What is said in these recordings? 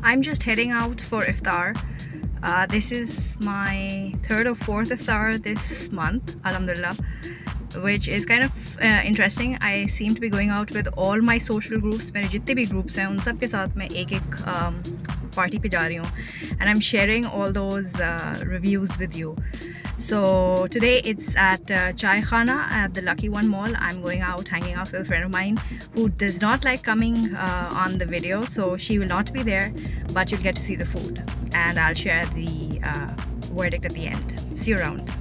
I'm just heading out for Iftar. This is my third or fourth Iftar this month, Alhamdulillah, which is kind of interesting. I seem to be going out with all my social groups. मेरे जितने भी groups हैं उन सब के साथ मैं एक party पे जा रही हूँ, and I'm sharing all those reviews with you. So today it's at Chaaye Kahana at the Lucky One Mall. I'm going out, hanging out with a friend of mine who does not like coming on the video, so she will not be there, but you'll get to see the food, and I'll share the verdict at the end. See you around.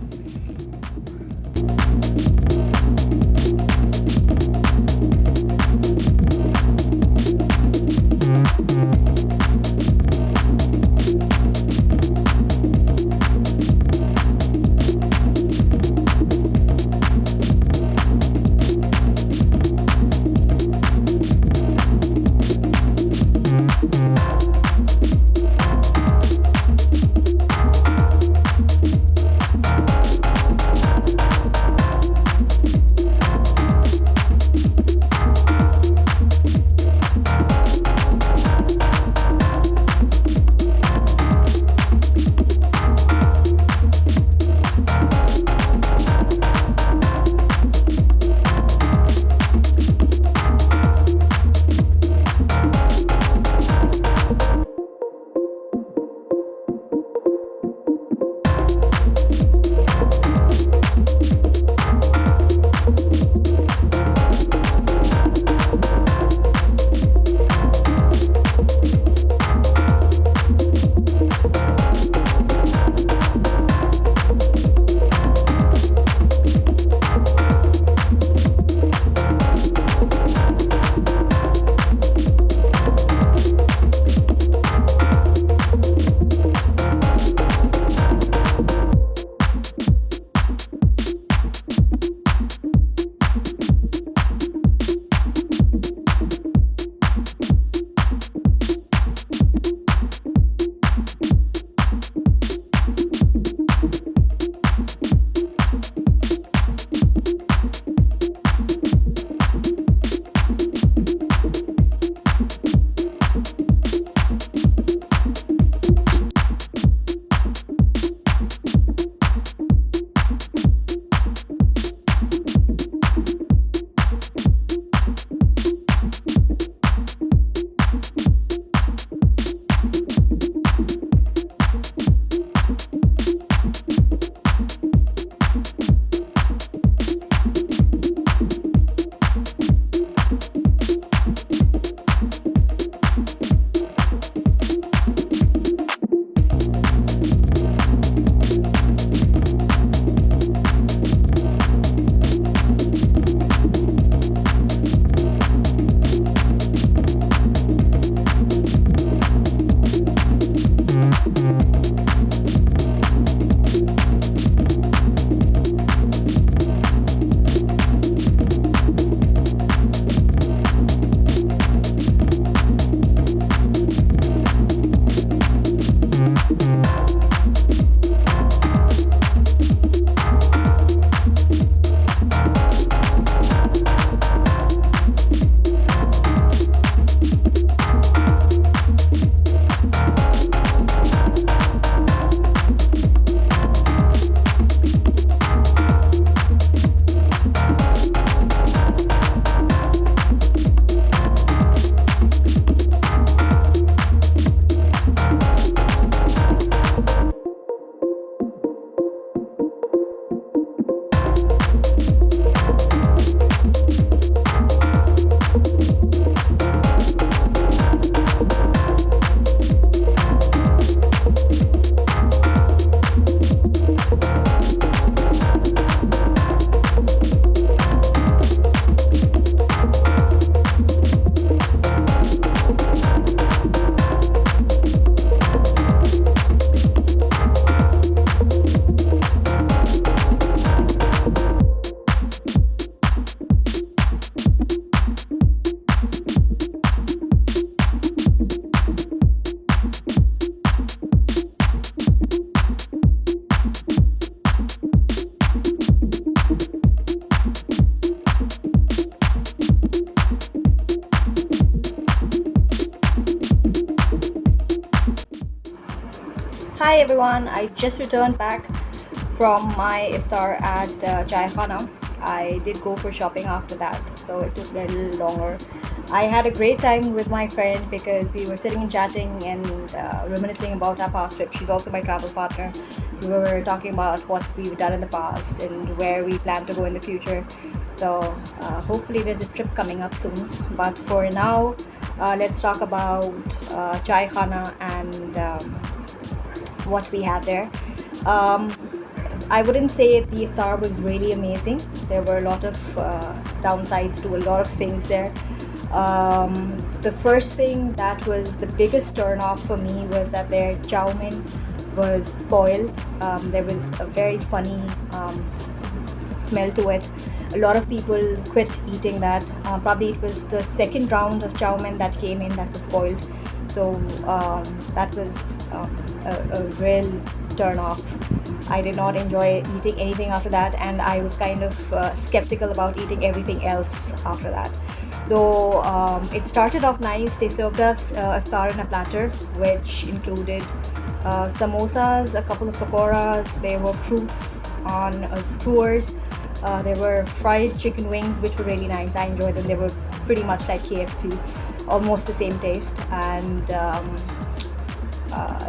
Hi everyone, I just returned back from my iftar at Chaaye Kahana. I did go for shopping after that, so it took a little longer. I had a great time with my friend because we were sitting and chatting and reminiscing about our past trip. She's also my travel partner, so we were talking about what we've done in the past and where we plan to go in the future. So hopefully there's a trip coming up soon. But for now, let's talk about Chaaye Kahana and what we had there. Um, I wouldn't say the iftar was really amazing. There were a lot of downsides to a lot of things there. The first thing that was the biggest turn off for me was that their chow mein was spoiled. There was a very funny smell to it. A lot of people quit eating that. Probably it was the second round of chow mein that came in that was spoiled. So that was a real turn off. I did not enjoy eating anything after that, and I was kind of skeptical about eating everything else after that. Though it started off nice, they served us iftar in a platter, which included samosas, a couple of pakoras, there were fruits on skewers, there were fried chicken wings, which were really nice. I enjoyed them. They were pretty much like KFC, almost the same taste, and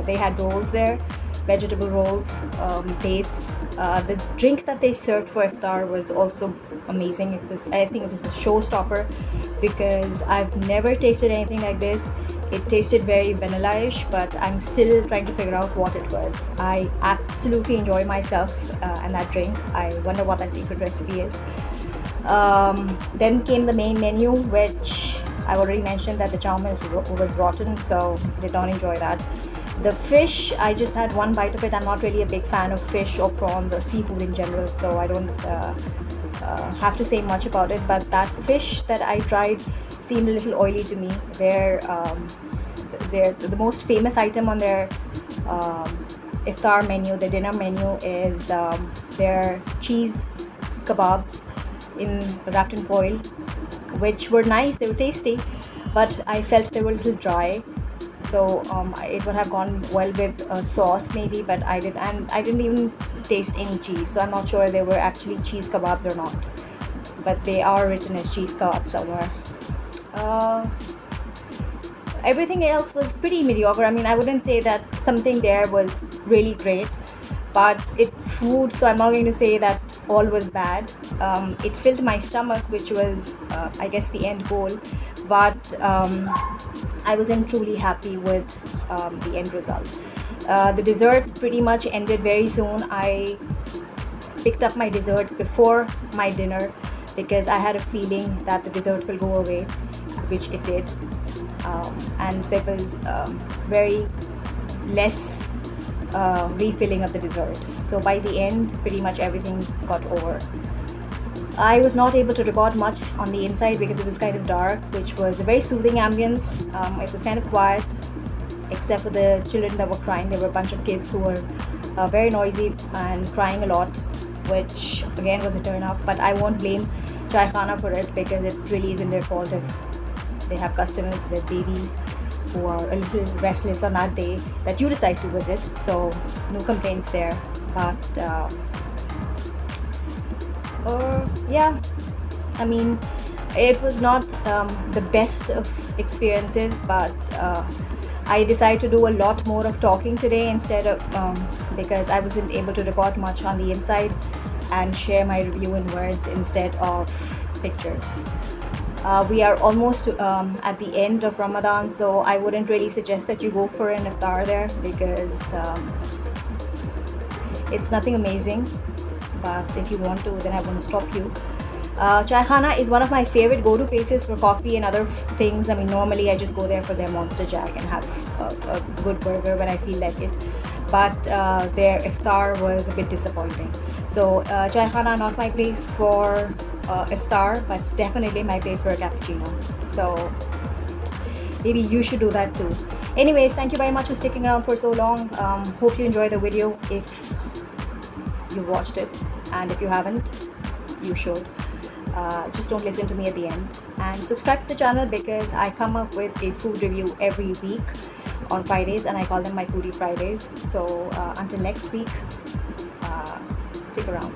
they had rolls there, vegetable rolls, dates. The drink that they served for iftar was also amazing. I think it was the showstopper because I've never tasted anything like this. It tasted very vanilla-ish, but I'm still trying to figure out what it was. I absolutely enjoy myself and that drink. I wonder what that secret recipe is. Then came the main menu, which I already mentioned that the chow mein was rotten, so did not enjoy that. The fish, I just had one bite of it. I'm not really a big fan of fish or prawns or seafood in general, so I don't have to say much about it. But that fish that I tried seemed a little oily to me. The most famous item on their iftar menu, the dinner menu, is their cheese kebabs wrapped in foil, which were nice. They were tasty, but I felt they were a little dry. So it would have gone well with a sauce maybe, but I didn't even taste any cheese, so I'm not sure they were actually cheese kebabs or not, but they are written as cheese kebabs somewhere. Everything else was pretty mediocre. I mean, I wouldn't say that something there was really great, but it's food, so I'm not going to say that all was bad. It filled my stomach, which was I guess the end goal, but I wasn't truly happy with the end result. The dessert pretty much ended very soon. I picked up my dessert before my dinner because I had a feeling that the dessert will go away, which it did. And there was very less refilling of the dessert. So by the end, pretty much everything got over. I was not able to record much on the inside because it was kind of dark, which was a very soothing ambience. It was kind of quiet, except for the children that were crying. There were a bunch of kids who were very noisy and crying a lot, which again was a turn off. But I won't blame Chaaye Kahana for it because it really isn't their fault if they have customers with babies who are a little restless on that day that you decide to visit. So no complaints there. But yeah, I mean, it was not the best of experiences, but I decided to do a lot more of talking today instead of because I wasn't able to record much on the inside and share my review in words instead of pictures. We are almost at the end of Ramadan, so I wouldn't really suggest that you go for an iftar there because it's nothing amazing. But if you want to, then I won't stop you. Chaaye Kahana is one of my favorite go-to places for coffee and other things. I mean, normally I just go there for their Monster Jack and have a good burger when I feel like it. But their iftar was a bit disappointing. So Chaaye Kahana, not my place for iftar, but definitely my place for a cappuccino. So maybe you should do that too. Anyways, thank you very much for sticking around for so long. Hope you enjoy the video if you watched it, and if you haven't, you should. Just don't listen to me at the end, and subscribe to the channel because I come up with a food review every week. on Fridays, and I call them my foodie Fridays. So until next week, stick around.